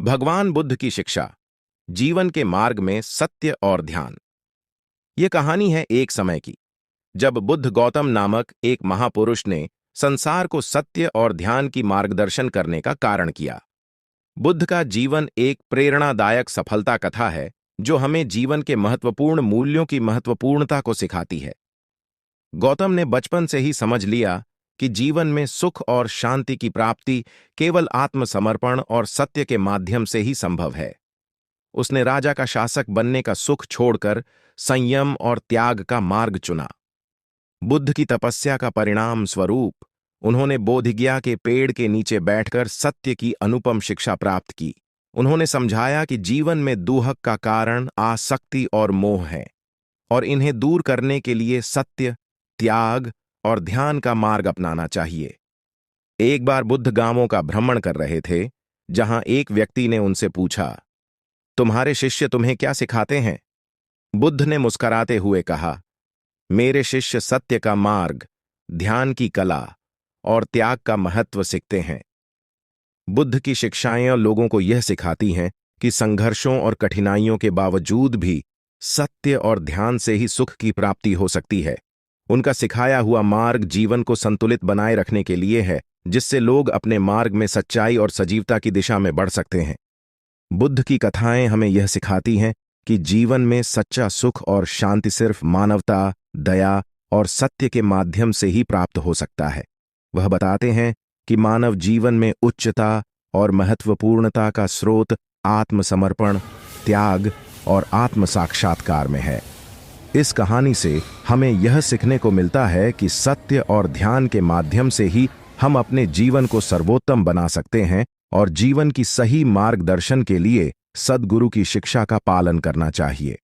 भगवान बुद्ध की शिक्षा, जीवन के मार्ग में सत्य और ध्यान। ये कहानी है एक समय की, जब बुद्ध गौतम नामक एक महापुरुष ने संसार को सत्य और ध्यान की मार्गदर्शन करने का कारण किया। बुद्ध का जीवन एक प्रेरणादायक सफलता कथा है जो हमें जीवन के महत्वपूर्ण मूल्यों की महत्वपूर्णता को सिखाती है। गौतम ने बचपन से ही समझ लिया कि जीवन में सुख और शांति की प्राप्ति केवल आत्मसमर्पण और सत्य के माध्यम से ही संभव है। उसने राजा का शासक बनने का सुख छोड़कर संयम और त्याग का मार्ग चुना। बुद्ध की तपस्या का परिणाम स्वरूप उन्होंने बोधिगया के पेड़ के नीचे बैठकर सत्य की अनुपम शिक्षा प्राप्त की। उन्होंने समझाया कि जीवन में दुहक का कारण आसक्ति और मोह है और इन्हें दूर करने के लिए सत्य, त्याग और ध्यान का मार्ग अपनाना चाहिए। एक बार बुद्ध गांवों का भ्रमण कर रहे थे, जहां एक व्यक्ति ने उनसे पूछा, तुम्हारे शिष्य तुम्हें क्या सिखाते हैं? बुद्ध ने मुस्कुराते हुए कहा, मेरे शिष्य सत्य का मार्ग, ध्यान की कला और त्याग का महत्व सीखते हैं। बुद्ध की शिक्षाएं लोगों को यह सिखाती हैं कि संघर्षों और कठिनाइयों के बावजूद भी सत्य और ध्यान से ही सुख की प्राप्ति हो सकती है। उनका सिखाया हुआ मार्ग जीवन को संतुलित बनाए रखने के लिए है, जिससे लोग अपने मार्ग में सच्चाई और सजीवता की दिशा में बढ़ सकते हैं। बुद्ध की कथाएं हमें यह सिखाती हैं कि जीवन में सच्चा सुख और शांति सिर्फ मानवता, दया और सत्य के माध्यम से ही प्राप्त हो सकता है। वह बताते हैं कि मानव जीवन में उच्चता और महत्वपूर्णता का स्रोत आत्मसमर्पण, त्याग और आत्म साक्षात्कार में है। इस कहानी से हमें यह सीखने को मिलता है कि सत्य और ध्यान के माध्यम से ही हम अपने जीवन को सर्वोत्तम बना सकते हैं और जीवन की सही मार्गदर्शन के लिए सद्गुरु की शिक्षा का पालन करना चाहिए।